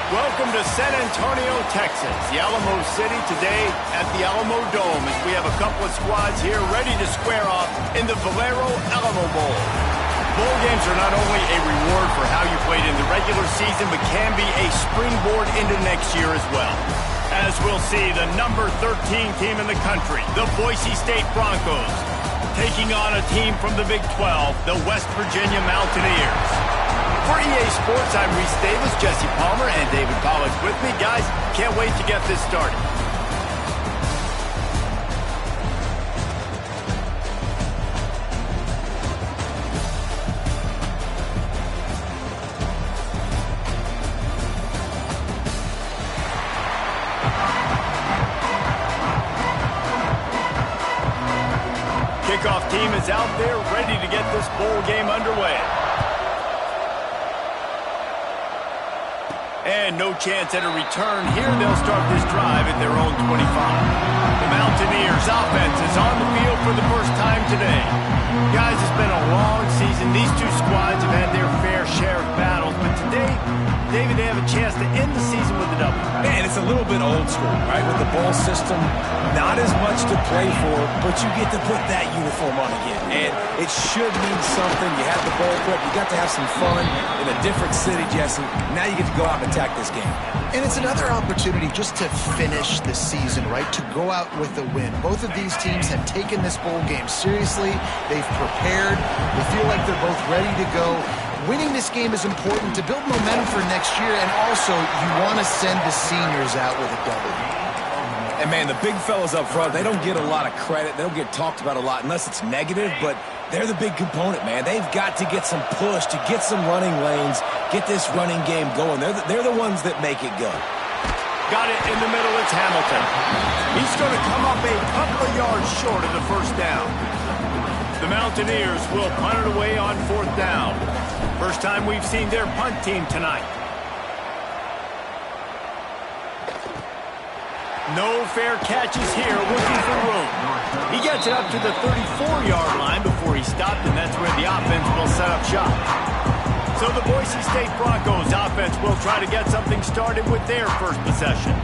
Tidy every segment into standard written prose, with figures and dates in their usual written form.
Welcome to San Antonio, Texas, the Alamo City today at the Alamo Dome as we have a couple of squads here ready to square off in the Valero Alamo Bowl. Bowl games are not only a reward for how you played in the regular season, but can be a springboard into next year as well. As we'll see, the number 13 team in the country, the Boise State Broncos, taking on a team from the Big 12, the West Virginia Mountaineers. For EA Sports, I'm Reese Davis, Jesse Palmer, and David Pollack with me. Guys, can't wait to get this started. Kickoff team is out there ready to get this bowl game underway. And no chance at a return here. They'll start this drive at their own 25. The Mountaineers offense is on the field for the first time today. Guys, it's been a long season. These two squads have had their fair share of battles, but today, David, they have a chance to end the season with a W. Man, it's a little bit old school, right? With the bowl system, not as much to play for, but you get to put that uniform on again. And it should mean something. You have the bowl prep. You got to have some fun in a different city, Jesse. Now you get to go out and attack this game. And it's another opportunity just to finish the season, right? To go out with a win. Both of these teams have taken this bowl game seriously. They've prepared. They feel like they're both ready to go. Winning this game is important to build momentum for next year, and also you want to send the seniors out with a W. And, man, the big fellas up front, they don't get a lot of credit. They don't get talked about a lot unless it's negative, but they're the big component, man. They've got to get some push, to get some running lanes, get this running game going. They're the ones that make it go. Got it in the middle. It's Hamilton. He's going to come up a couple of yards short of the first down. The Mountaineers will punt it away on fourth down. First time we've seen their punt team tonight. No fair catches here, looking for room. He gets it up to the 34-yard line before he stopped, and that's where the offense will set up shop. So the Boise State Broncos offense will try to get something started with their first possession.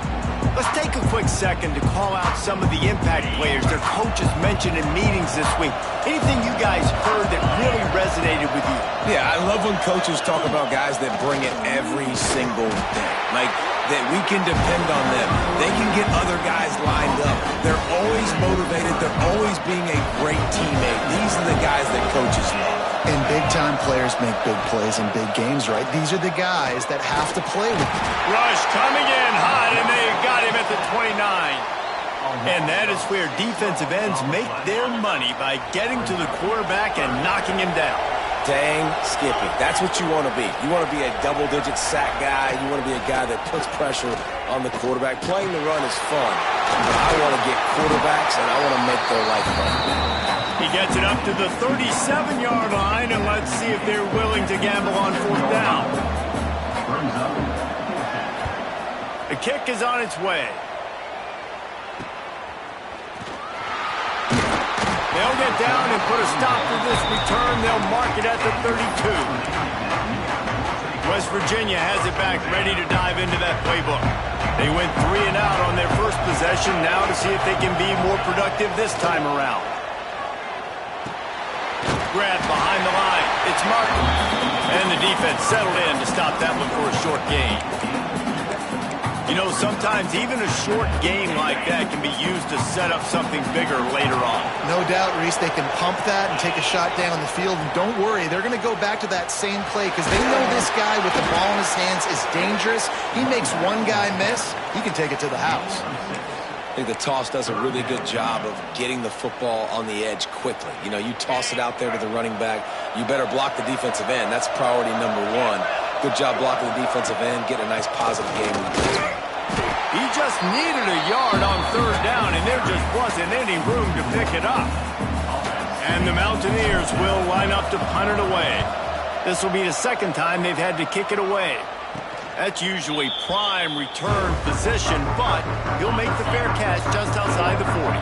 Let's take a quick second to call out some of the impact players their coaches mentioned in meetings this week. Anything you guys heard that really resonated with you? Yeah, I love when coaches talk about guys that bring it every single day. Like, that we can depend on them. They can get other guys lined up. They're always motivated. They're always being a great teammate. These are the guys that coaches love. And big-time players make big plays in big games, right? These are the guys that have to play with them. Rush coming in hot, and they got him at the 29. And that is where defensive ends make their money, by getting to the quarterback and knocking him down. Dang Skippy. That's what you want to be. You want to be a double-digit sack guy. You want to be a guy that puts pressure on the quarterback. Playing the run is fun, but I want to get quarterbacks, and I want to make their life fun. He gets it up to the 37-yard line, and let's see if they're willing to gamble on fourth down. The kick is on its way. They'll get down and put a stop to this return. They'll mark it at the 32. West Virginia has it back, ready to dive into that playbook. They went 3 and out on their first possession, now to see if they can be more productive this time around. Grab behind the line. It's Martin. And the defense settled in to stop that one for a short gain. You know, sometimes even a short game like that can be used to set up something bigger later on. No doubt, Reese, they can pump that and take a shot down the field. And don't worry, they're going to go back to that same play because they know this guy with the ball in his hands is dangerous. He makes one guy miss, he can take it to the house. I think the toss does a really good job of getting the football on the edge quickly. You know, you toss it out there to the running back, you better block the defensive end. That's priority number one. Good job blocking the defensive end, get a nice positive game. He just needed a yard on third down, and there just wasn't any room to pick it up. And the Mountaineers will line up to punt it away. This will be the second time they've had to kick it away. That's usually prime return position, but he'll make the fair catch just outside the 40.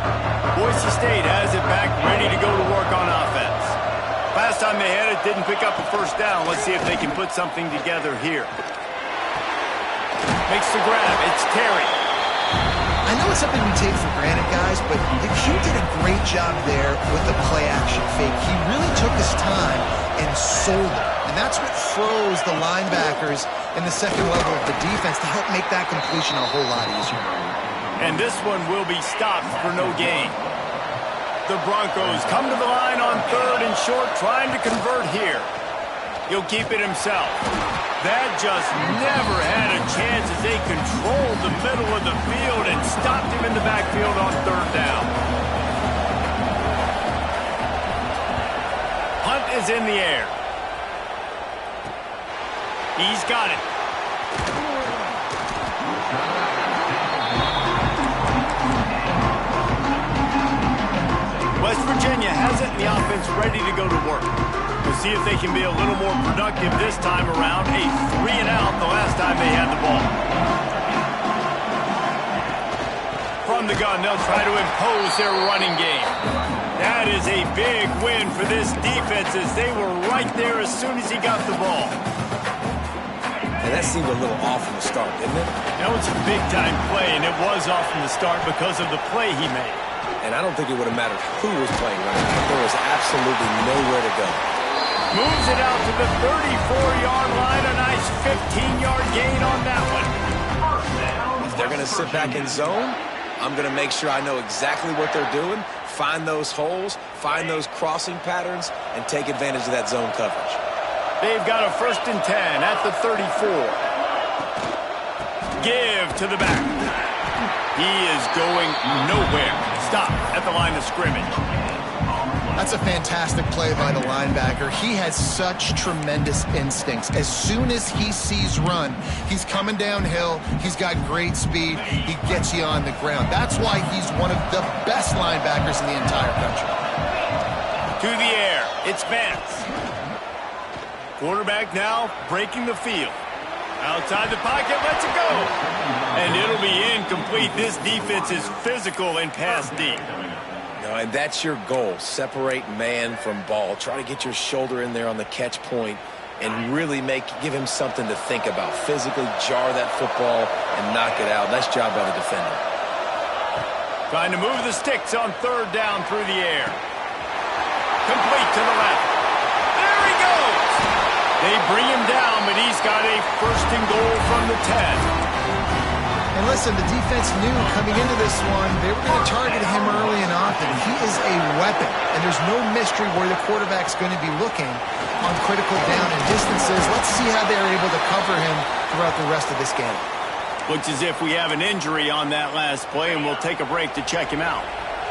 Boise State has it back, ready to go to work on offense. Last time they had it, didn't pick up a first down. Let's see if they can put something together here. Makes the grab. It's Terry. I know it's something we take for granted, guys, but he did a great job there with the play-action fake. He really took his time and sold it. And that's what froze the linebackers in the second level of the defense to help make that completion a whole lot easier. And this one will be stopped for no gain. The Broncos come to the line on 3rd and short, trying to convert here. He'll keep it himself. That just never had a chance as they controlled the middle of the field and stopped him in the backfield on 3rd down. Hunt is in the air. He's got it. West Virginia has it, and the offense ready to go to work. We'll see if they can be a little more productive this time around. A 3-and-out the last time they had the ball. From the gun, they'll try to impose their running game. That is a big win for this defense as they were right there as soon as he got the ball. And that seemed a little off from the start, didn't it? That was a big-time play, and it was off from the start because of the play he made. And I don't think it would have mattered who was playing running back. There was absolutely nowhere to go. Moves it out to the 34-yard line. A nice 15-yard gain on that one. If they're going to sit back in zone, I'm going to make sure I know exactly what they're doing, find those holes, find those crossing patterns, and take advantage of that zone coverage. They've got a 1st and 10 at the 34. Give to the back. He is going nowhere. Stop at the line of scrimmage. That's a fantastic play by the linebacker. He has such tremendous instincts. As soon as he sees run, he's coming downhill. He's got great speed. He gets you on the ground. That's why he's one of the best linebackers in the entire country. To the air. It's Vance. Quarterback now breaking the field. Outside the pocket, lets it go. And it'll be incomplete. This defense is physical and pass deep. No, and that's your goal. Separate man from ball. Try to get your shoulder in there on the catch point and really give him something to think about. Physically jar that football and knock it out. Nice job by the defender. Trying to move the sticks on 3rd down through the air. Complete to the left. There he goes. They bring him down, but he's got a 1st and goal from the 10. And listen, the defense knew coming into this one, they were going to target him early and often. He is a weapon, and there's no mystery where the quarterback's going to be looking on critical down and distances. Let's see how they're able to cover him throughout the rest of this game. Looks as if we have an injury on that last play, and we'll take a break to check him out.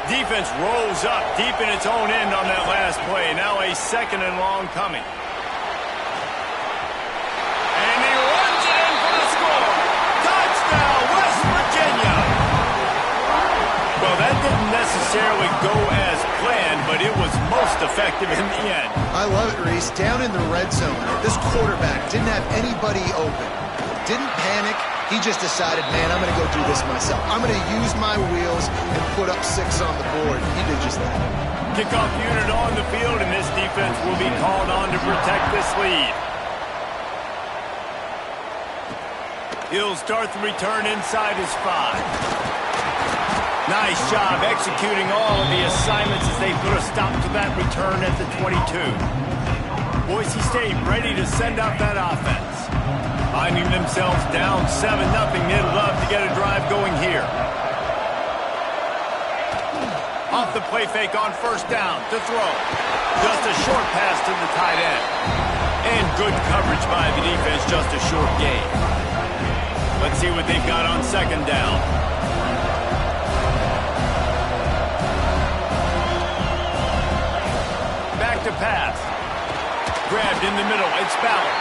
Defense rolls up deep in its own end on that last play. Now a 2nd and long coming. And he runs it in for the score. Touchdown, West Virginia. Well, that didn't necessarily go as planned, but it was most effective in the end. I love it, Reese. Down in the red zone, this quarterback didn't have anybody open. Didn't panic. He just decided, man, I'm going to go do this myself. I'm going to use my wheels and put up 6 on the board. He did just that. Kickoff unit on the field, and this defense will be called on to protect this lead. He'll start the return inside his 5. Nice job executing all of the assignments as they put a stop to that return at the 22. Boise State ready to send out that offense. Finding themselves down 7-0, they'd love to get a drive going here. Off the play fake on 1st down to throw. Just a short pass to the tight end. And good coverage by the defense, just a short gain. Let's see what they've got on 2nd down. Back to pass. Grabbed in the middle, it's Ballard.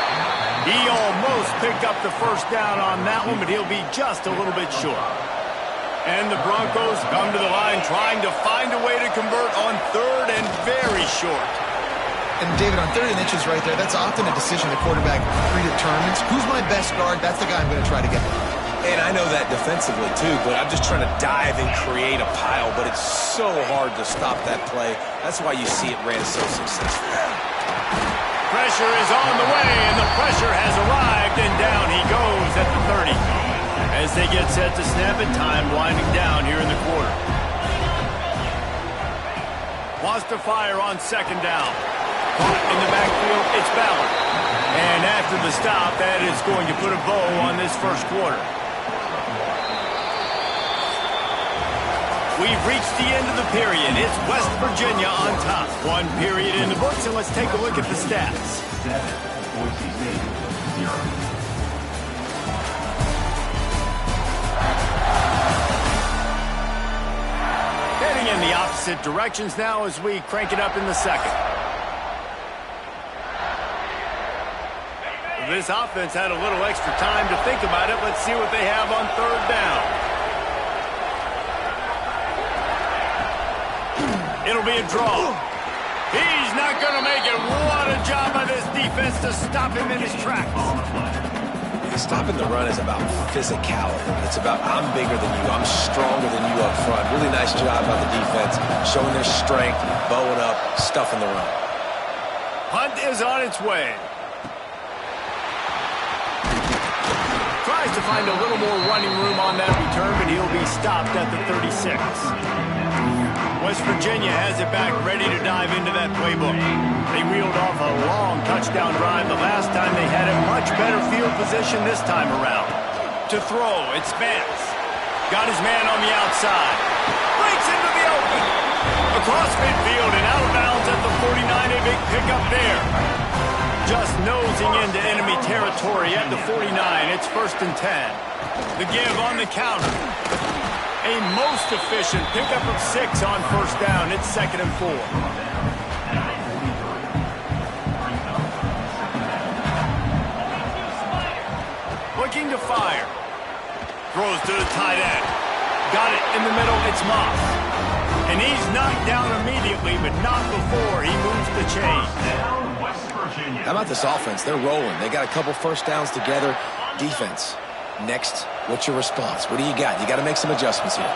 He almost picked up the 1st down on that one, but he'll be just a little bit short. And the Broncos come to the line trying to find a way to convert on 3rd and very short. And David, on 3rd and inches right there, that's often a decision the quarterback predetermines. Who's my best guard? That's the guy I'm going to try to get. And I know that defensively too, but I'm just trying to dive and create a pile, but it's so hard to stop that play. That's why you see it ran so successfully. Pressure is on the way, and the pressure has arrived, and down he goes at the 30. snap at time winding down here in the quarter. Wants to fire on second down. Caught in the backfield, it's Ballard. And after the stop, that is going to put a bow on this first quarter. We've reached the end of the period. It's West Virginia on top. One period in the books, and let's take a look at the stats. Boise State, 0. Heading in the opposite directions now as we crank it up in the second. This offense had a little extra time to think about it. Let's see what they have on third down. It'll be a draw. He's not going to make it. What a job by this defense to stop him in his tracks. Stopping the run is about physicality. It's about I'm bigger than you. I'm stronger than you up front. Really nice job by the defense, showing their strength, bowing up, stuffing the run. Hunt is on its way. Tries to find a little more running room on that return, but he'll be stopped at the 36. West Virginia has it back, ready to dive into that playbook. They reeled off a long touchdown drive the last time. They had a much better field position this time around. To throw, it's Vance. Got his man on the outside. Breaks into the open. Across midfield and out of bounds at the 49. A big pickup there. Just nosing into enemy territory at the 49. It's 1st and 10. The give on the counter. A most efficient pickup of 6 on first down. It's 2nd and 4. Looking to fire. Throws to the tight end. Got it in the middle. It's Moss. And he's knocked down immediately, but not before he moves the chains. How about this offense? They're rolling. They got a couple first downs together. Defense. Next, what's your response? What do you got? You got to make some adjustments here.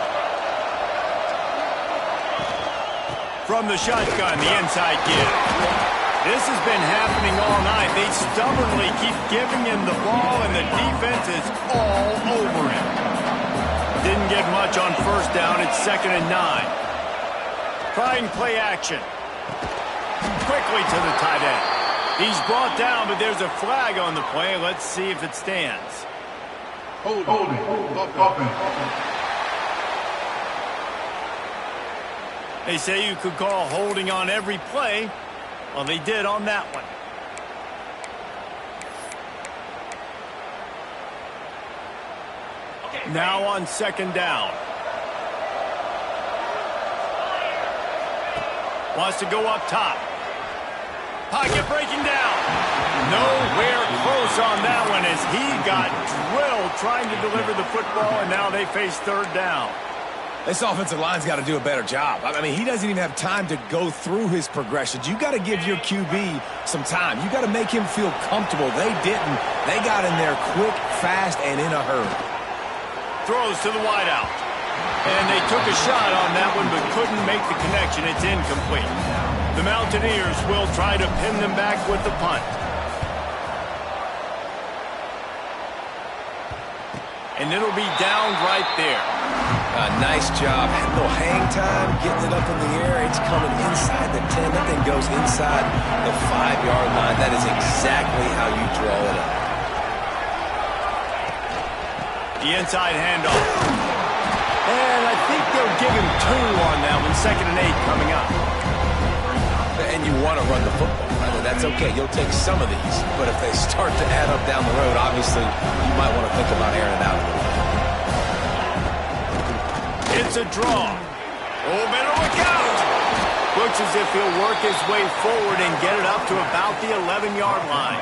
From the shotgun, the inside give. This has been happening all night. They stubbornly keep giving him the ball, and the defense is all over him. Didn't get much on first down. It's 2nd and 9. Trying play action. Quickly to the tight end. He's brought down, but there's a flag on the play. Let's see if it stands. Holding. They say you could call holding on every play. Well, they did on that one. Now on 2nd down. Wants to go up top. Pocket breaking down. Nowhere close on that one as he got drilled trying to deliver the football, and now they face 3rd down. This offensive line's got to do a better job. I mean, he doesn't even have time to go through his progressions. You got to give your QB some time. You got to make him feel comfortable. They didn't. They got in there quick, fast, and in a hurry. Throws to the wideout. And they took a shot on that one, but couldn't make the connection. It's incomplete. The Mountaineers will try to pin them back with the punt. And it'll be down right there. Nice job. Had a little hang time, getting it up in the air. It's coming inside the 10. That thing goes inside the 5-yard line. That is exactly how you draw it up. The inside handoff. And I think they'll give him 2 on that one. 2nd and 8 coming up. And you want to run the football. I mean, that's okay. You'll take some of these. But if they start to add up down the road, obviously, you might want to think about airing it out a little bit. It's a draw. Oh, better look out. Looks as if he'll work his way forward and get it up to about the 11-yard line.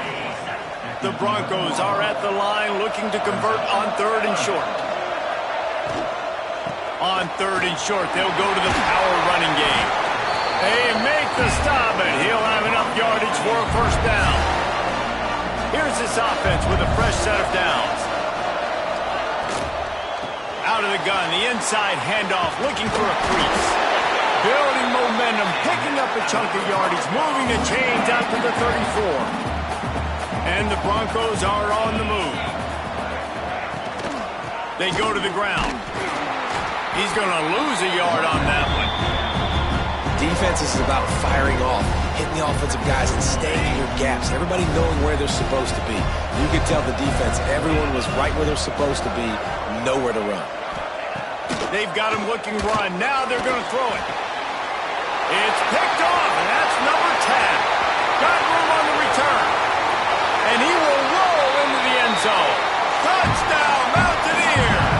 The Broncos are at the line looking to convert on 3rd and short. On 3rd and short, they'll go to the power running game. They make the stop, and he'll have enough yardage for a first down. Here's this offense with a fresh set of downs. Out of the gun, the inside handoff, looking for a crease. Building momentum, picking up a chunk of yardage, moving the chains out to the 34. And the Broncos are on the move. They go to the ground. He's going to lose a yard on that one. Defense is about firing off, hitting the offensive guys, and staying in your gaps. Everybody knowing where they're supposed to be. You could tell the defense, everyone was right where they're supposed to be, nowhere to run. They've got him looking run. Now they're going to throw it. It's picked off, and that's number 10. Got room on the return. And he will roll into the end zone. Touchdown, Mountaineers!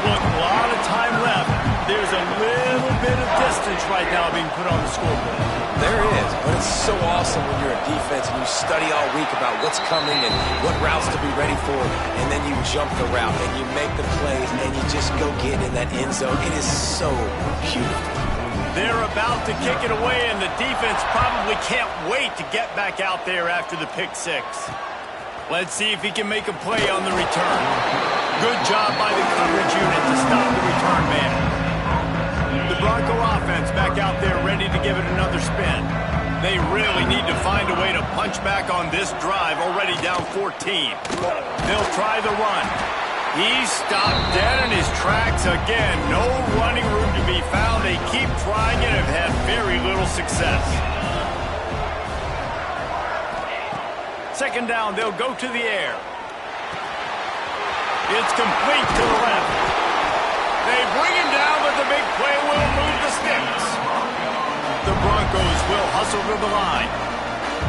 Look, a lot of time left. There's a little bit of distance right now being put on the scoreboard. There is, but it's so awesome when you're a defense and you study all week about what's coming and what routes to be ready for, and then you jump the route and you make the plays and you just go get in that end zone. It is so beautiful. They're about to kick it away, and the defense probably can't wait to get back out there after the pick six. Let's see if he can make a play on the return. Good job by the coverage unit to stop the return man. The Bronco offense back out there ready to give it another spin. They really need to find a way to punch back on this drive, already down 14. They'll try the run. He's stopped dead in his tracks again. No running room to be found. They keep trying it and have had very little success. Second down, they'll go to the air. It's complete to the left. They bring him down, but the big play will move the sticks. The Broncos will hustle to the line.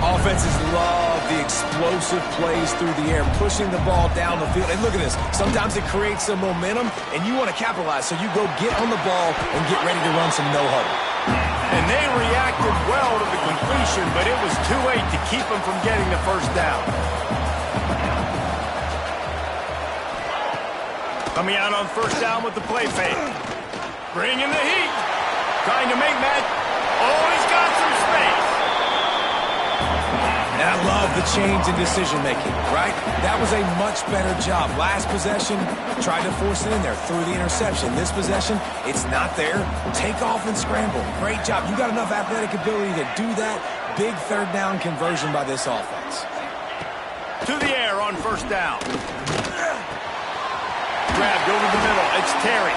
Offenses love the explosive plays through the air, pushing the ball down the field. And look at this. Sometimes it creates some momentum, and you want to capitalize. So you go get on the ball and get ready to run some no-huddle. And they reacted well to the completion, but it was too late to keep them from getting the first down. Coming out on first down with the play fake. Bringing the heat. Trying to make match. Oh, he's got some space. And I love the change in decision-making, right? That was a much better job. Last possession, tried to force it in there, threw the interception. This possession, it's not there. Take off and scramble. Great job. You got enough athletic ability to do that. Big third down conversion by this offense. To the air on first down. Grabbed over the middle. It's Terry.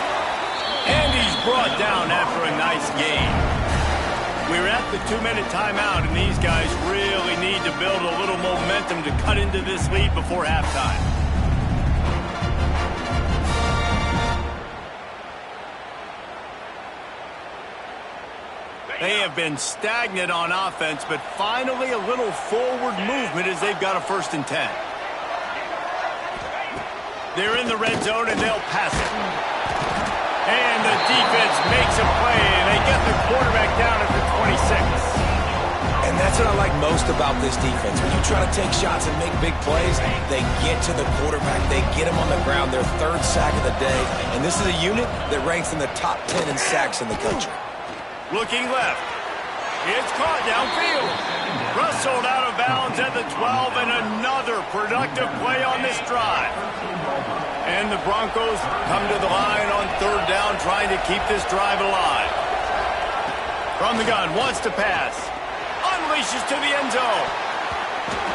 And he's brought down after a nice gain. We're at the 2-minute timeout, and these guys really need to build a little momentum to cut into this lead before halftime. They have been stagnant on offense, but finally a little forward movement as they've got a 1st and 10. They're in the red zone, and they'll pass it. And the defense makes a play, and they get the quarterback down at the 26. And that's what I like most about this defense. When you try to take shots and make big plays, they get to the quarterback. They get him on the ground, their 3rd sack of the day. And this is a unit that ranks in the top 10 in sacks in the country. Looking left. It's caught downfield. Rustled out of bounds at the 12, and another productive play on this drive. And the Broncos come to the line on 3rd down, trying to keep this drive alive. From the gun, wants to pass. Unleashes to the end zone.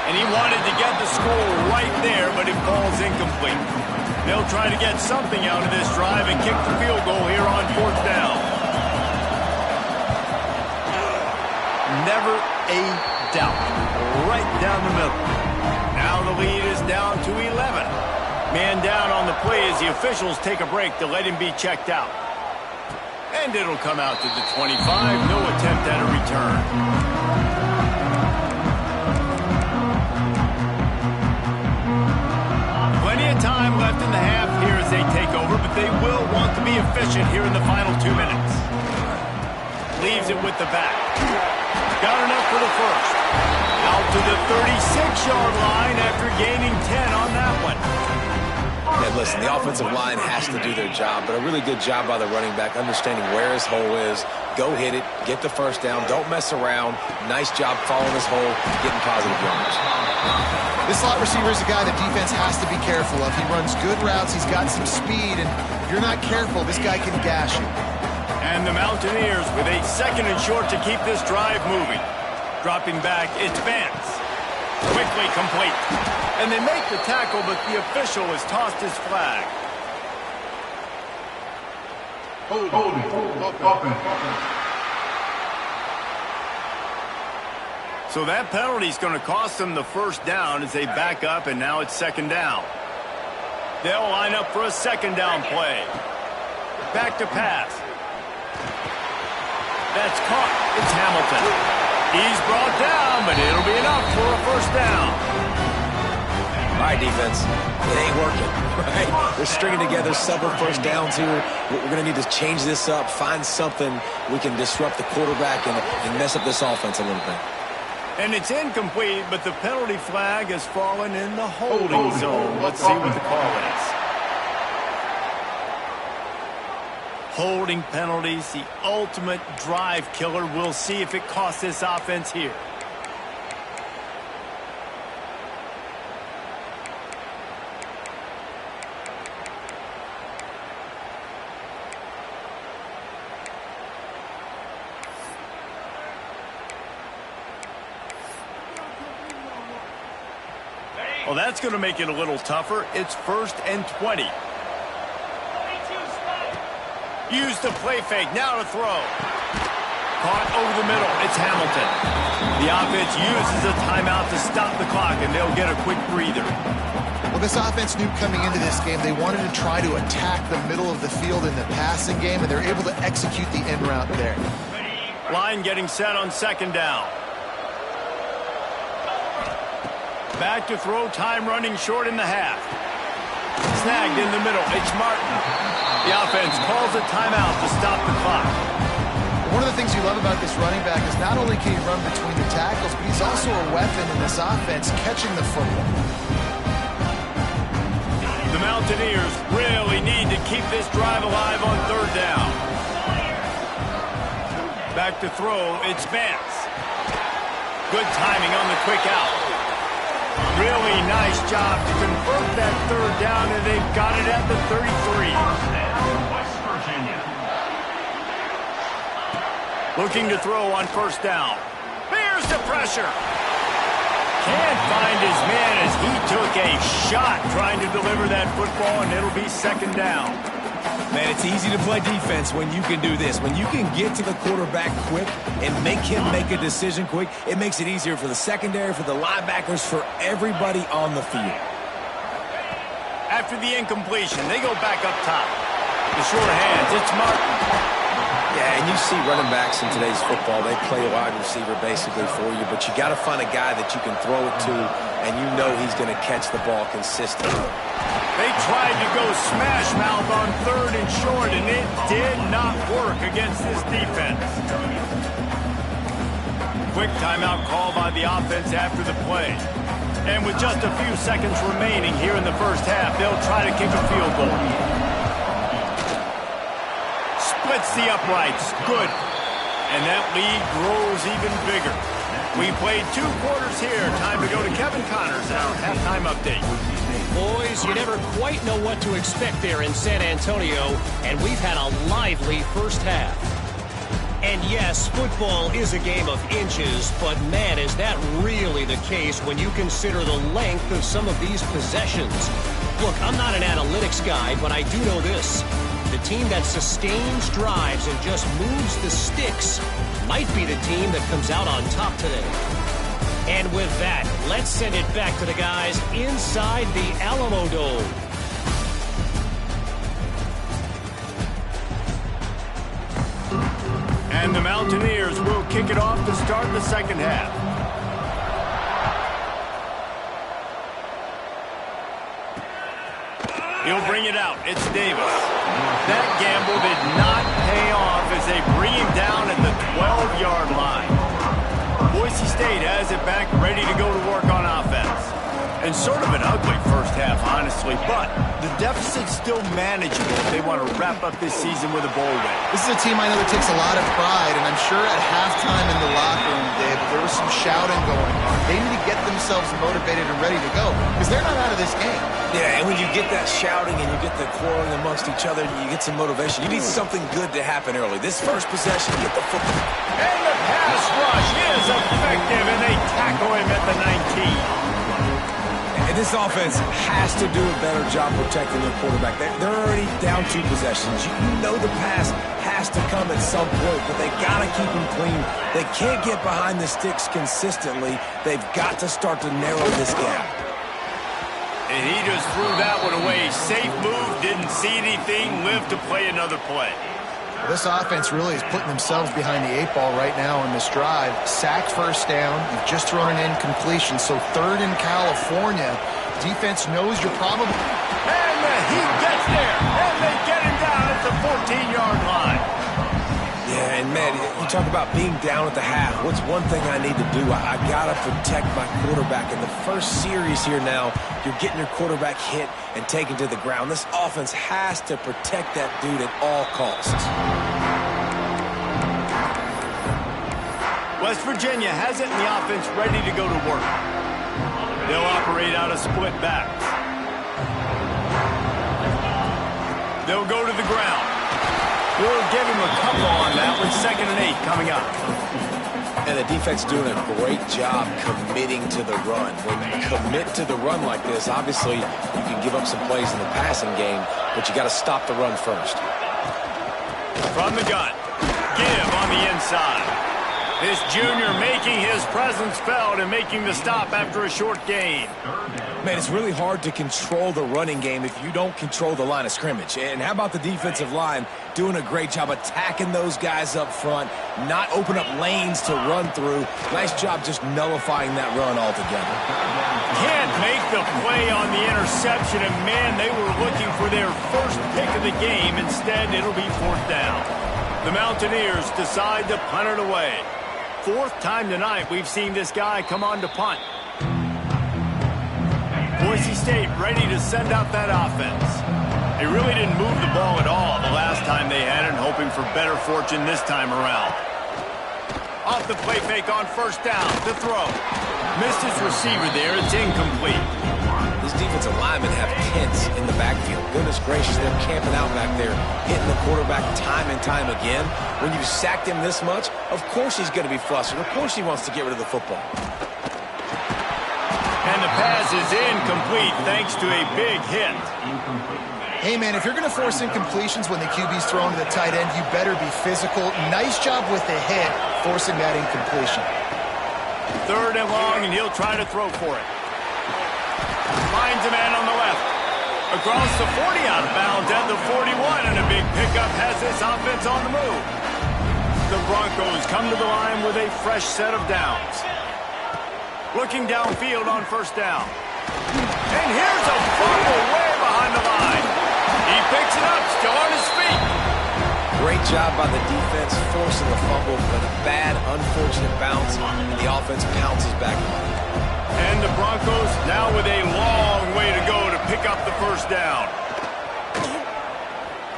And he wanted to get the score right there, but it falls incomplete. They'll try to get something out of this drive and kick the field goal here on 4th down. Never a doubt. Right down the middle. Now the lead is down to 11. Man down on the play as the officials take a break to let him be checked out. And it'll come out to the 25. No attempt at a return. Plenty of time left in the half here as they take over, but they will want to be efficient here in the final 2 minutes. Leaves it with the back. Got enough for the first. Out to the 36-yard line after gaining 10 on that one. And listen, the offensive line has to do their job, but a really good job by the running back, understanding where his hole is. Go hit it, get the first down, don't mess around. Nice job following his hole, getting positive yards. This slot receiver is a guy the defense has to be careful of. He runs good routes, he's got some speed, and if you're not careful, this guy can gash you. And the Mountaineers with a 2nd and short to keep this drive moving. Dropping back, it's Vance. Quickly complete. And they make the tackle, but the official has tossed his flag. So that penalty is going to cost them the first down as they back up, and now it's second down. They'll line up for a second down play. Back to pass. That's caught. It's Hamilton. He's brought down, but it'll be enough for a first down. All right, defense. It ain't working, right? They're stringing together several first downs here. We're going to need to change this up, find something we can disrupt the quarterback and mess up this offense a little bit. And it's incomplete, but the penalty flag has fallen in the holding zone. Let's see what the call is. Holding penalties, the ultimate drive killer. We'll see if it costs this offense here. Well, that's going to make it a little tougher. It's 1st and 20. Use the play fake. Now to throw. Caught over the middle. It's Hamilton. The offense uses a timeout to stop the clock, and they'll get a quick breather. Well, this offense knew coming into this game they wanted to try to attack the middle of the field in the passing game, and they're able to execute the end route there. Line getting set on second down. Back to throw, time running short in the half. Snagged in the middle, it's Martin. The offense calls a timeout to stop the clock. One of the things you love about this running back is not only can he run between the tackles, but he's also a weapon in this offense catching the football. The Mountaineers really need to keep this drive alive on third down. Back to throw, it's Vance. Good timing on the quick out. Really nice job to convert that third down, and they've got it at the 33. West Virginia. Looking to throw on first down. Here's the pressure. Can't find his man as he took a shot trying to deliver that football, and it'll be second down. Man, it's easy to play defense when you can do this. When you can get to the quarterback quick and make him make a decision quick, it makes it easier for the secondary, for the linebackers, for everybody on the field. After the incompletion, they go back up top. The short hands, it's Martin. Yeah, and you see running backs in today's football, they play a wide receiver basically for you, but you got to find a guy that you can throw it to, and you know he's going to catch the ball consistently. They tried to go smash mouth on third and short, and it did not work against this defense. Quick timeout call by the offense after the play. And with just a few seconds remaining here in the first half, they'll try to kick a field goal. Splits the uprights. Good. And that lead grows even bigger. We played 2 quarters here. Time to go to Kevin Connors, our halftime update. Boys, you never quite know what to expect there in San Antonio, and we've had a lively first half. And yes, football is a game of inches, but man, is that really the case when you consider the length of some of these possessions. Look, I'm not an analytics guy, but I do know this. The team that sustains drives and just moves the sticks might be the team that comes out on top today. And with that, let's send it back to the guys inside the Alamo Dome. And the Mountaineers will kick it off to start the second half. He'll bring it out. It's Davis. That gamble did not pay off as they bring him down at the 12-yard line. Boise State has it back, ready to go to work on offense. And sort of an ugly first half, honestly, but the deficit's still manageable if they want to wrap up this season with a bowl win. This is a team I know that takes a lot of pride, and I'm sure at halftime in the locker room, Dave, there was some shouting going on. They need to get themselves motivated and ready to go because they're not out of this game. Yeah, and when you get that shouting and you get the quarreling amongst each other, you get some motivation. You need something good to happen early. This first possession, get the football. And the pass rush is effective, and they tackle him at the 19. And this offense has to do a better job protecting their quarterback. They're already down 2 possessions. You know the pass has to come at some point, but they got to keep him clean. They can't get behind the sticks consistently. They've got to start to narrow this gap. And he just threw that one away. Safe move, didn't see anything, lived to play another play. Well, this offense really is putting themselves behind the 8 ball right now in this drive. Sack first down. You've just thrown an incompletion, so 3rd in California. Defense knows you're probably... And he gets there, and they get him down at the 14-yard line. Yeah, and man, you talk about being down at the half. What's one thing I need to do? I got to protect my quarterback. In the first series here now, you're getting your quarterback hit and taken to the ground. This offense has to protect that dude at all costs. West Virginia has it in the offense ready to go to work. They'll operate out of split backs. They'll go to the ground. We'll give him a couple on that with 2nd and 8 coming up. And the defense doing a great job committing to the run. When you commit to the run like this, obviously you can give up some plays in the passing game, but you got to stop the run first. From the gun, give on the inside. This junior making his presence felt and making the stop after a short gain. Man, it's really hard to control the running game if you don't control the line of scrimmage. And how about the defensive line doing a great job attacking those guys up front, not open up lanes to run through. Nice job just nullifying that run altogether. Can't make the play on the interception, and man, they were looking for their first pick of the game. Instead, it'll be 4th down. The Mountaineers decide to punt it away. 4th time tonight we've seen this guy come on to punt. Boise State ready to send out that offense. They really didn't move the ball at all the last time they had it, hoping for better fortune this time around. Off the play fake on 1st down to throw. Missed his receiver there. It's incomplete. These defensive linemen have tents in the backfield. Goodness gracious, they're camping out back there, hitting the quarterback time and time again. When you've sacked him this much, of course he's going to be flustered. Of course he wants to get rid of the football. And the pass is incomplete thanks to a big hit. Hey, man, if you're going to force incompletions when the QB's thrown to the tight end, you better be physical. Nice job with the hit, forcing that incompletion. 3rd and long, and he'll try to throw for it. Finds a man on the left. Across the 40 out of bounds at the 41, and a big pickup has this offense on the move. The Broncos come to the line with a fresh set of downs. Looking downfield on 1st down. And here's a fumble way behind the line. He picks it up, still on his feet. Great job by the defense forcing the fumble, but a bad, unfortunate bounce, and the offense pounces back on it. And the Broncos now with a long way to go to pick up the 1st down.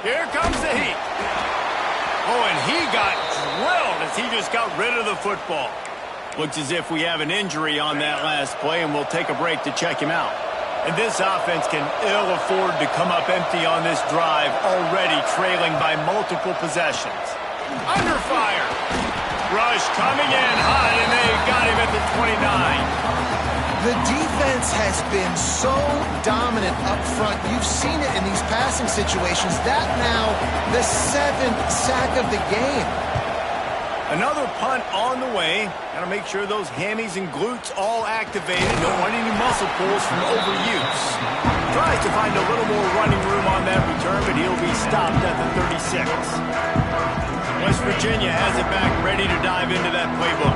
Here comes the heat. Oh, and he got drilled as he just got rid of the football. Looks as if we have an injury on that last play, and we'll take a break to check him out. And this offense can ill afford to come up empty on this drive, already trailing by multiple possessions. Under fire. Rush coming in hot, and they got him at the 29. The defense has been so dominant up front. You've seen it in these passing situations. That now the 7th sack of the game. Another punt on the way. Got to make sure those hammies and glutes all activated. Don't want any muscle pulls from overuse. Tries to find a little more running room on that return, but he'll be stopped at the 36. West Virginia has it back, ready to dive into that playbook.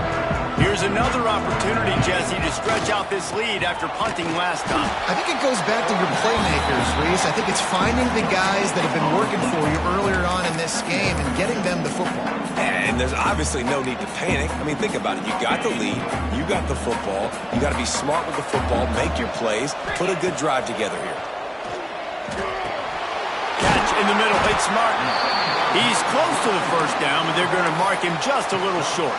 Here's another opportunity, Jesse, to stretch out this lead after punting last time. I think it goes back to your playmakers, Reese. I think it's finding the guys that have been working for you earlier on in this game and getting them the football. And there's obviously no need to panic. I mean, think about it. You got the lead. You got the football. You got to be smart with the football. Make your plays. Put a good drive together here. Catch in the middle. It's Martin. He's close to the first down, but they're going to mark him just a little short.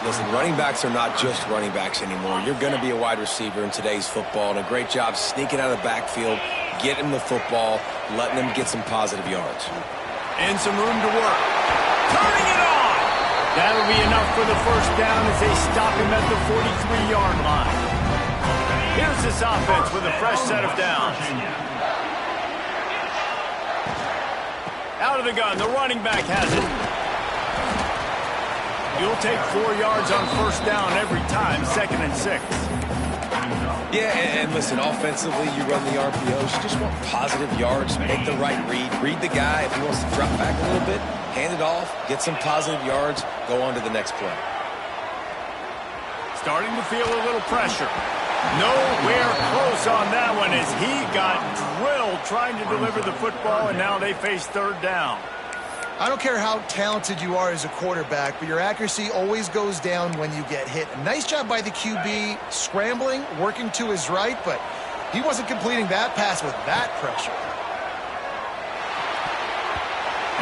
Listen, running backs are not just running backs anymore. You're going to be a wide receiver in today's football, and a great job sneaking out of the backfield, getting the football, letting them get some positive yards. And some room to work. Turning it on! That'll be enough for the first down as they stop him at the 43-yard line. Here's this offense with a fresh set of downs. Out of the gun, the running back has it. You'll take 4 yards on first down every time, 2nd and 6. Yeah, and listen, offensively, you run the RPOs. You just want positive yards, make the right read. Read the guy. If he wants to drop back a little bit, hand it off, get some positive yards, go on to the next play. Starting to feel a little pressure. Nowhere close on that one as he got drilled trying to deliver the football, and now they face 3rd down. I don't care how talented you are as a quarterback, but your accuracy always goes down when you get hit. A nice job by the QB scrambling, working to his right, but he wasn't completing that pass with that pressure.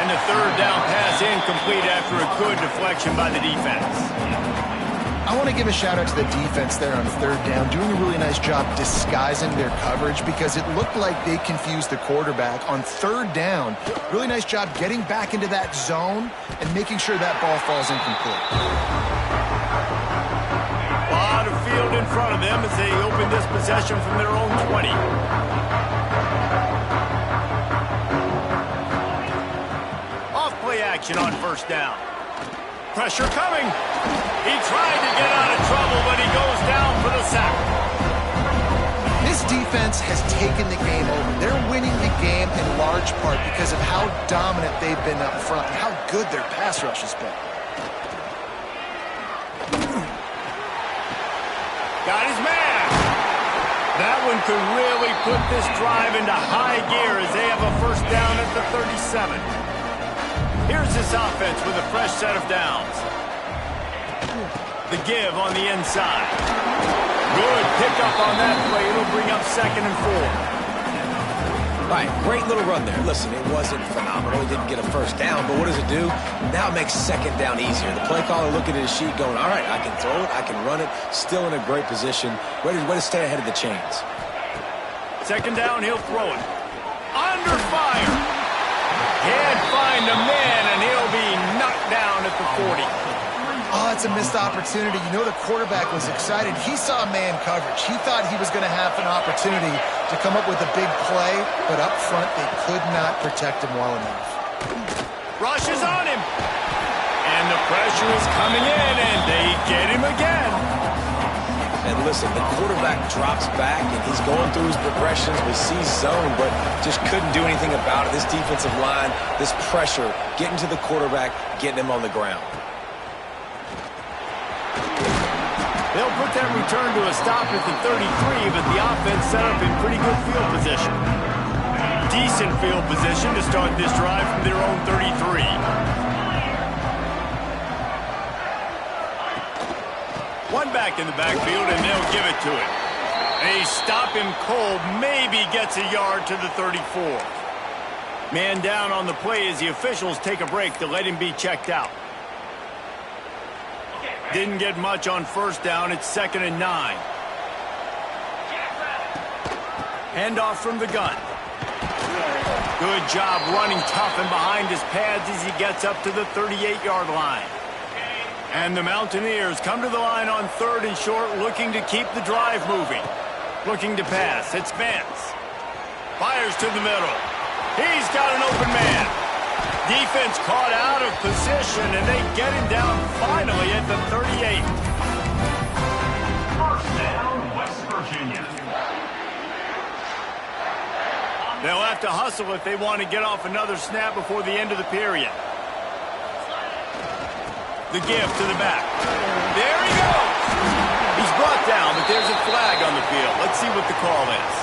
And the 3rd down pass incomplete after a good deflection by the defense. I want to give a shout-out to the defense there on 3rd down, doing a really nice job disguising their coverage because it looked like they confused the quarterback on 3rd down. Really nice job getting back into that zone and making sure that ball falls incomplete. A lot of field in front of them as they open this possession from their own 20. Off play action on 1st down. Pressure coming. He tried to get out of trouble, but he goes down for the sack. This defense has taken the game over. They're winning the game in large part because of how dominant they've been up front and how good their pass rush has been. Got his man. That one could really put this drive into high gear as they have a first down at the 37. Here's this offense with a fresh set of downs. The give on the inside. Good pickup on that play. It'll bring up 2nd and 4. All right, great little run there. Listen, it wasn't phenomenal. He didn't get a first down, but what does it do? Now it makes 2nd down easier. The play caller looking at his sheet going, all right, I can throw it, I can run it, still in a great position, ready to stay ahead of the chains. 2nd down, he'll throw it. Under fire. Can't find a man, and he'll be knocked down at the 40. Oh, it's a missed opportunity. You know the quarterback was excited. He saw man coverage. He thought he was going to have an opportunity to come up with a big play, but up front they could not protect him well enough. Rush is on him. And the pressure is coming in, and they get him again. And listen, the quarterback drops back, and he's going through his progressions. We see zone, but just couldn't do anything about it. This defensive line, this pressure, getting to the quarterback, getting him on the ground. They'll put that return to a stop at the 33, but the offense set up in pretty good field position. Decent field position to start this drive from their own 33. One back in the backfield, and they'll give it to him. They stop him cold, maybe gets a yard to the 34. Man down on the play as the officials take a break to let him be checked out. Didn't get much on first down. It's 2nd and 9. Handoff from the gun. Good job running tough and behind his pads as he gets up to the 38-yard line. And the Mountaineers come to the line on 3rd and short, looking to keep the drive moving. Looking to pass. It's Vance. Fires to the middle. He's got an open man. Defense caught out of position, and they get him down finally at the 38. First down, West Virginia. They'll have to hustle if they want to get off another snap before the end of the period. The give to the back. there he goes. He's brought down, but there's a flag on the field. Let's see what the call is.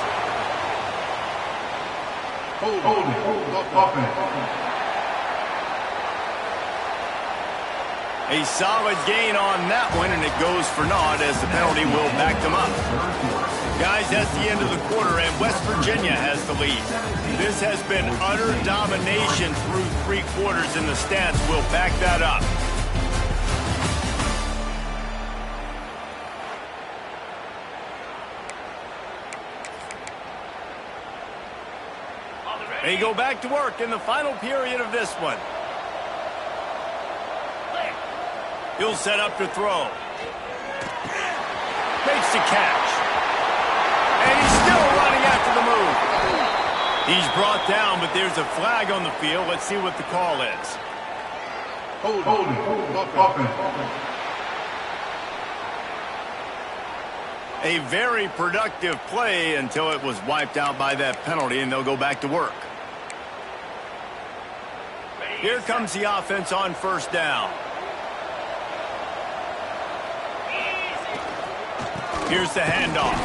A solid gain on that one, and it goes for naught as the penalty will back them up. Guys, that's the end of the quarter, and West Virginia has the lead. This has been utter domination through 3 quarters, and the stats will back that up. They go back to work in the final period of this one. He'll set up to throw. Makes the catch. And he's still running after the move. He's brought down, but there's a flag on the field. Let's see what the call is. A very productive play until it was wiped out by that penalty, and they'll go back to work. Here comes the offense on first down. Here's the handoff.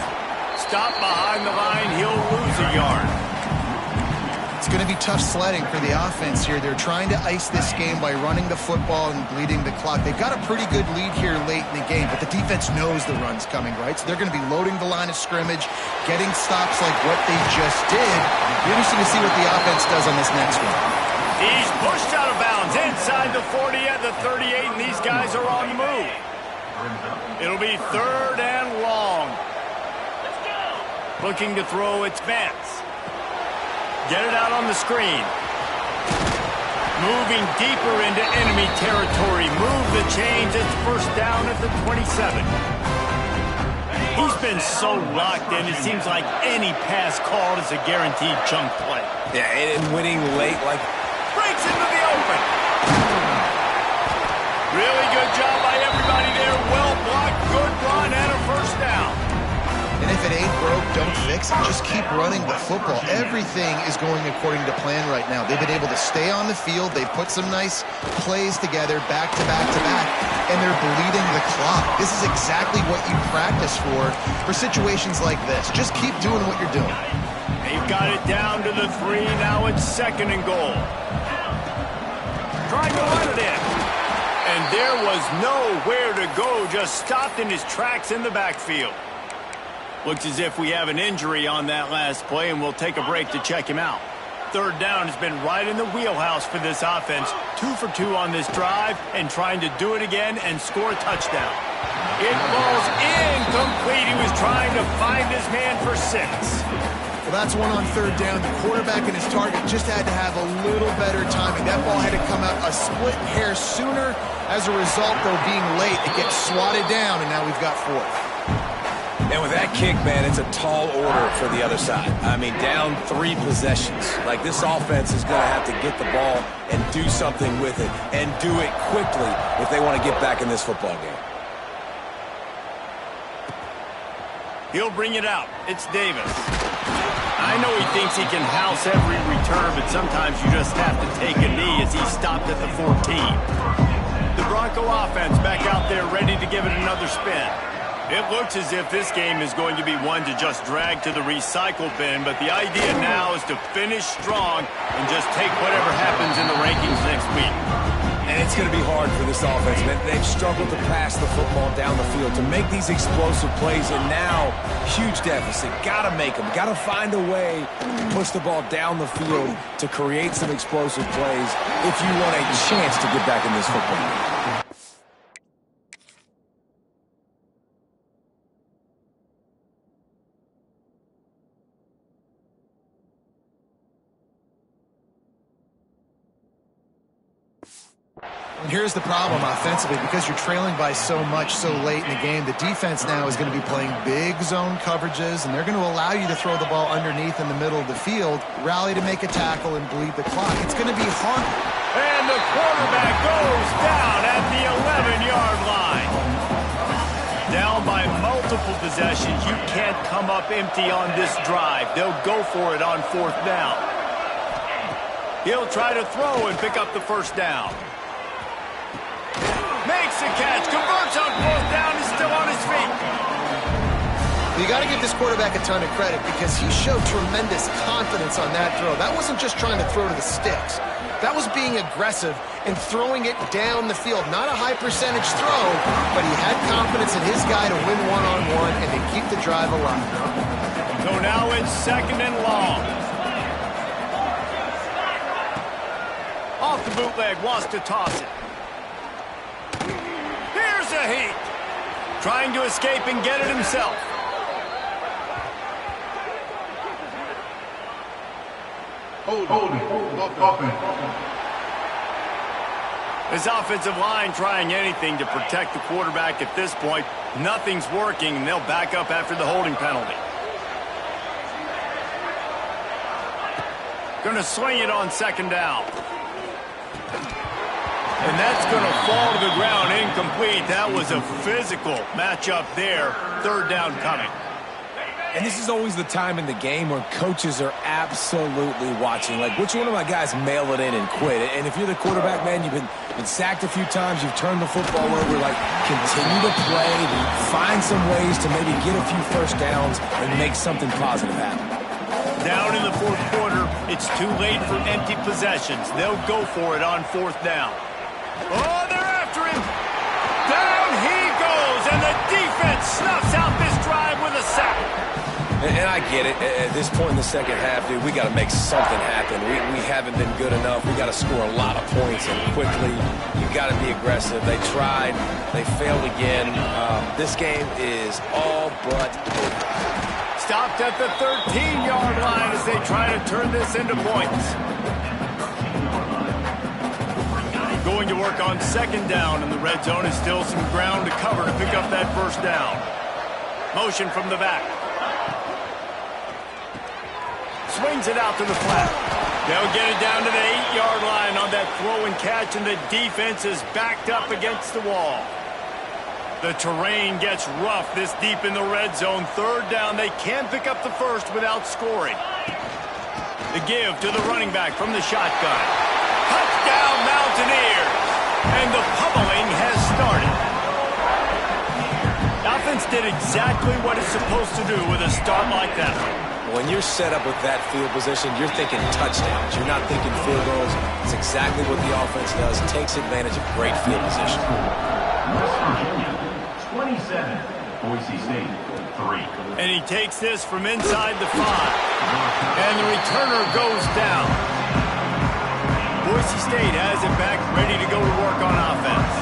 Stop behind the line. He'll lose a yard. It's going to be tough sledding for the offense here. They're trying to ice this game by running the football and bleeding the clock. They've got a pretty good lead here late in the game, but the defense knows the run's coming, right? So they're going to be loading the line of scrimmage, getting stops like what they just did. Be interesting to see what the offense does on this next one. He's pushed out of bounds inside the 40 at the 38, and these guys are on the move. It'll be 3rd and long. Looking to throw, it's Vance. Get it out on the screen. Moving deeper into enemy territory. Move the chains. It's first down at the 27. He's been so locked in, it seems like any pass called is a guaranteed chunk play. Yeah, and winning late like... Breaks into the open. Really good job by everybody there. Well blocked, good run, and a first down. And if it ain't broke, don't fix it. Just keep running the football. Everything is going according to plan right now. They've been able to stay on the field. They've put some nice plays together, back to back to back, and they're bleeding the clock. This is exactly what you practice for situations like this. Just keep doing what you're doing. They've got it down to the 3. Now it's 2nd and goal. Trying to run it in. And there was nowhere to go, just stopped in his tracks in the backfield. Looks as if we have an injury on that last play, and we'll take a break to check him out. 3rd down has been right in the wheelhouse for this offense. 2 for 2 on this drive, and trying to do it again and score a touchdown. It falls incomplete. He was trying to find his man for 6. Well, that's one on 3rd down. The quarterback and his target just had to have a little better timing. That ball had to come out a split hair sooner. As a result, though, being late, it gets swatted down, and now we've got 4th. And with that kick, man, it's a tall order for the other side. I mean, down 3 possessions. Like, this offense is going to have to get the ball and do something with it, and do it quickly if they want to get back in this football game. He'll bring it out. It's Davis. I know he thinks he can house every return, but sometimes you just have to take a knee as he stopped at the 14. The Bronco offense back out there ready to give it another spin. It looks as if this game is going to be one to just drag to the recycle bin, but the idea now is to finish strong and just take whatever happens in the rankings next week. And it's going to be hard for this offense, man. They've struggled to pass the football down the field, to make these explosive plays, and now, huge deficit. Got to make them. Got to find a way to push the ball down the field to create some explosive plays if you want a chance to get back in this football game. And here's the problem offensively, because you're trailing by so much so late in the game, the defense now is going to be playing big zone coverages, and they're going to allow you to throw the ball underneath in the middle of the field, rally to make a tackle, and bleed the clock. It's going to be hard. And the quarterback goes down at the 11-yard line. Down by multiple possessions. You can't come up empty on this drive. They'll go for it on 4th down. He'll try to throw and pick up the 1st down. Makes the catch, converts on 4th down, is still on his feet. You got to give this quarterback a ton of credit because he showed tremendous confidence on that throw. That wasn't just trying to throw to the sticks. That was being aggressive and throwing it down the field. Not a high percentage throw, but he had confidence in his guy to win one-on-one and to keep the drive alive. So now it's 2nd and long. Off the bootleg, wants to toss it. Here's a heat. Trying to escape and get it himself. This offensive line trying anything to protect the quarterback at this point. Nothing's working, and they'll back up after the holding penalty. Going to swing it on 2nd down. And that's going to fall to the ground incomplete. That was a physical matchup there. 3rd down coming. And this is always the time in the game where coaches are absolutely watching. Like, which one of my guys mail it in and quit? And if you're the quarterback, man, you've been sacked a few times, you've turned the football over, like, continue to play, find some ways to maybe get a few first downs and make something positive happen. Down in the 4th quarter, it's too late for empty possessions. They'll go for it on 4th down. Oh, they're after him. Down he goes, and the defense snuffs out this drive with a sack. And I get it. At this point in the second half, dude, we got to make something happen. We haven't been good enough. We got to score a lot of points and quickly. You got to be aggressive. They tried. They failed again. This game is all but over. Stopped at the 13-yard line as they try to turn this into points. Going to work on 2nd down, and the red zone is still some ground to cover to pick up that 1st down. Motion from the back. Swings it out to the flat. They'll get it down to the 8-yard line on that throw and catch, and the defense is backed up against the wall. The terrain gets rough this deep in the red zone. 3rd down, they can't pick up the 1st without scoring. The give to the running back from the shotgun. Touchdown Mountaineers, and the pummeling has started. The offense did exactly what it's supposed to do with a start like that. When you're set up with that field position, you're thinking touchdowns. You're not thinking field goals. It's exactly what the offense does. Takes advantage of great field position. West Virginia, 27. Boise State, 3. And he takes this from inside the 5. And the returner goes down. Boise State has it back, ready to go to work on offense.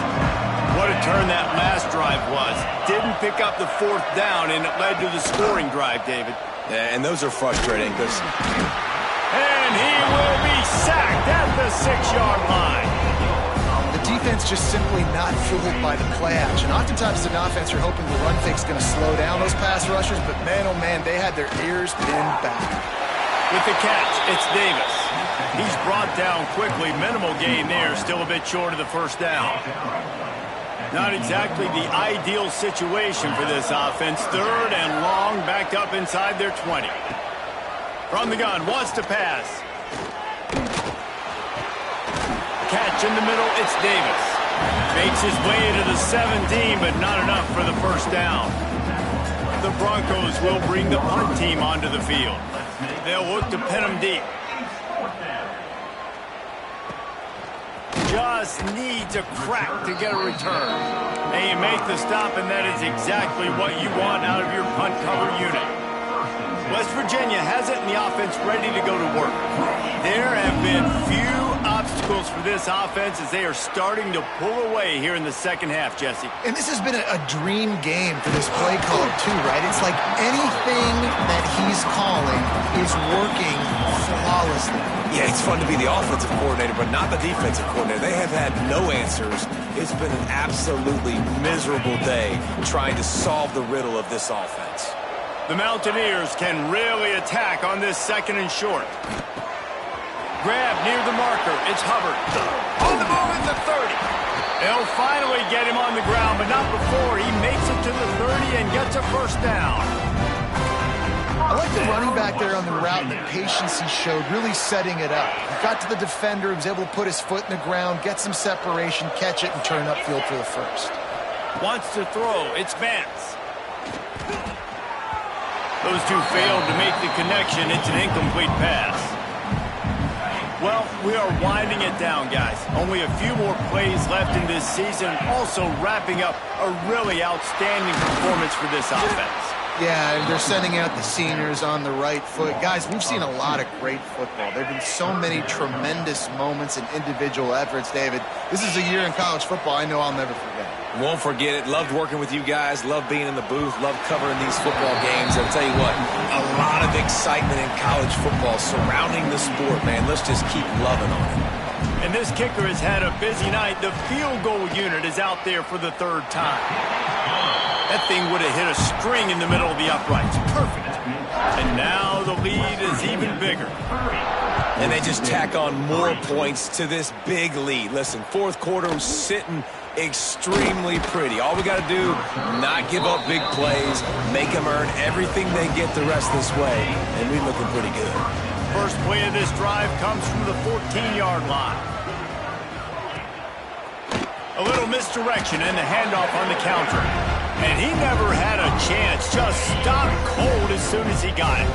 What a turn that last drive was. Didn't pick up the 4th down, and it led to the scoring drive, David. Yeah, and those are frustrating because... And he will be sacked at the 6-yard line. The defense just simply not fooled by the play action. Oftentimes, as an offense, you're hoping the run fake's going to slow down those pass rushers, but man, oh man, they had their ears pinned back. With the catch, it's Davis. He's brought down quickly. Minimal gain there, still a bit short of the 1st down. Not exactly the ideal situation for this offense. 3rd and long, backed up inside their 20. From the gun, wants to pass. Catch in the middle, it's Davis. Makes his way to the 17, but not enough for the 1st down. The Broncos will bring the punt team onto the field. They'll look to pin them deep. Just needs a crack to get a return. And you make the stop, and that is exactly what you want out of your punt cover unit. West Virginia has it, and the offense ready to go to work. There have been few obstacles for this offense as they are starting to pull away here in the second half, Jesse. And this has been a dream game for this play caller, too, right? It's like anything that he's calling is working flawlessly. Yeah, it's fun to be the offensive coordinator, but not the defensive coordinator. They have had no answers. It's been an absolutely miserable day trying to solve the riddle of this offense. The Mountaineers can really attack on this 2nd and short. Grab near the marker. It's Hubbard. On the move at the 30. They'll finally get him on the ground, but not before he makes it to the 30 and gets a 1st down. I like the running back there on the route and the patience he showed, really setting it up. He got to the defender, he was able to put his foot in the ground, get some separation, catch it, and turn upfield for the first. Wants to throw. It's Vance. Those two failed to make the connection. It's an incomplete pass. Well, we are winding it down, guys. Only a few more plays left in this season. Also wrapping up a really outstanding performance for this offense. Yeah, and they're sending out the seniors on the right foot. Guys, we've seen a lot of great football. There have been so many tremendous moments and individual efforts, David. This is a year in college football I know I'll never forget. Won't forget it. Loved working with you guys. Loved being in the booth. Loved covering these football games. I'll tell you what, a lot of excitement in college football surrounding the sport, man. Let's just keep loving on it. And this kicker has had a busy night. The field goal unit is out there for the third time. That thing would have hit a string in the middle of the uprights. Perfect. And now the lead is even bigger. And they just tack on more points to this big lead. Listen, fourth quarter was sitting extremely pretty. All we got to do, not give up big plays, make them earn everything they get the rest this way, and we're looking pretty good. First play of this drive comes from the 14-yard line. A little misdirection and the handoff on the counter. And he never had a chance, just stopped cold as soon as he got it.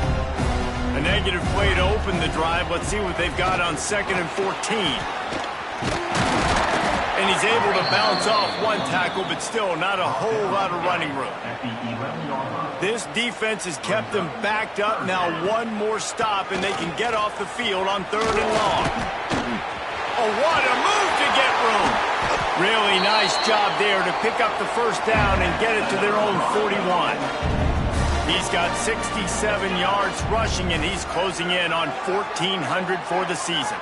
A negative play to open the drive. Let's see what they've got on 2nd and 14. And he's able to bounce off one tackle, but still not a whole lot of running room. This defense has kept them backed up. Now one more stop, and they can get off the field on 3rd and long. Oh, what a move to get room. Really nice job there to pick up the first down and get it to their own 41. He's got 67 yards rushing, and he's closing in on 1,400 for the season.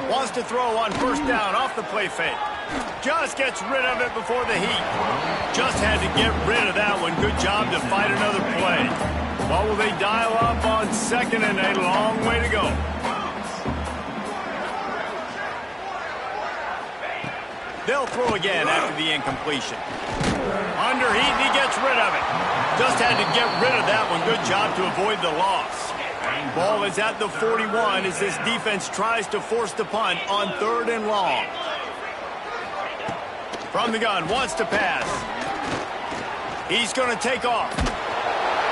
Wants to throw on first down off the play fake. Just gets rid of it before the heat. Just had to get rid of that one. Good job to fight another play. What will they dial up on 2nd and a long way to go? They'll throw again after the incompletion. Under heat, and he gets rid of it. Just had to get rid of that one. Good job to avoid the loss. Ball is at the 41 as this defense tries to force the punt on 3rd and long. From the gun, wants to pass. He's going to take off.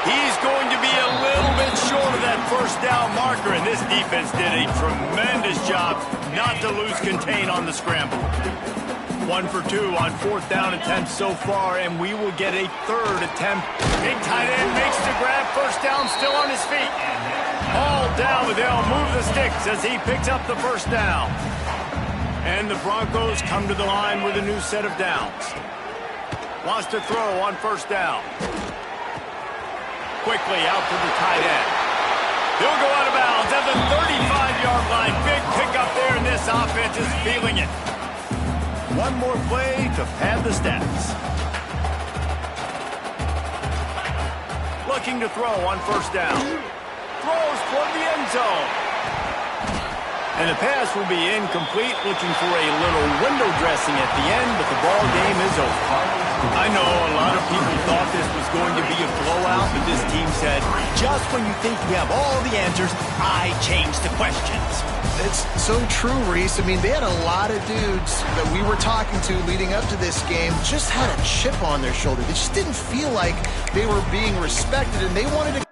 He's going to be a little bit short of that first down marker, and this defense did a tremendous job not to lose contain on the scramble. 1 for 2 on 4th down attempts so far, and we will get a 3rd attempt. Big tight end makes the grab. First down, still on his feet. All down, but they'll move the sticks as he picks up the first down. And the Broncos come to the line with a new set of downs. Wants to throw on first down. Quickly out to the tight end. He'll go out of bounds at the 35-yard line. Big pickup there, and this offense is feeling it. One more play to pad the stats. Looking to throw on first down. Throws toward the end zone. And the pass will be incomplete, looking for a little window dressing at the end, but the ball game is over. I know a lot of people thought this was going to be a blowout, but this team said, just when you think we have all the answers, I change the questions. It's so true, Reese. I mean, they had a lot of dudes that we were talking to leading up to this game just had a chip on their shoulder. They just didn't feel like they were being respected, and they wanted to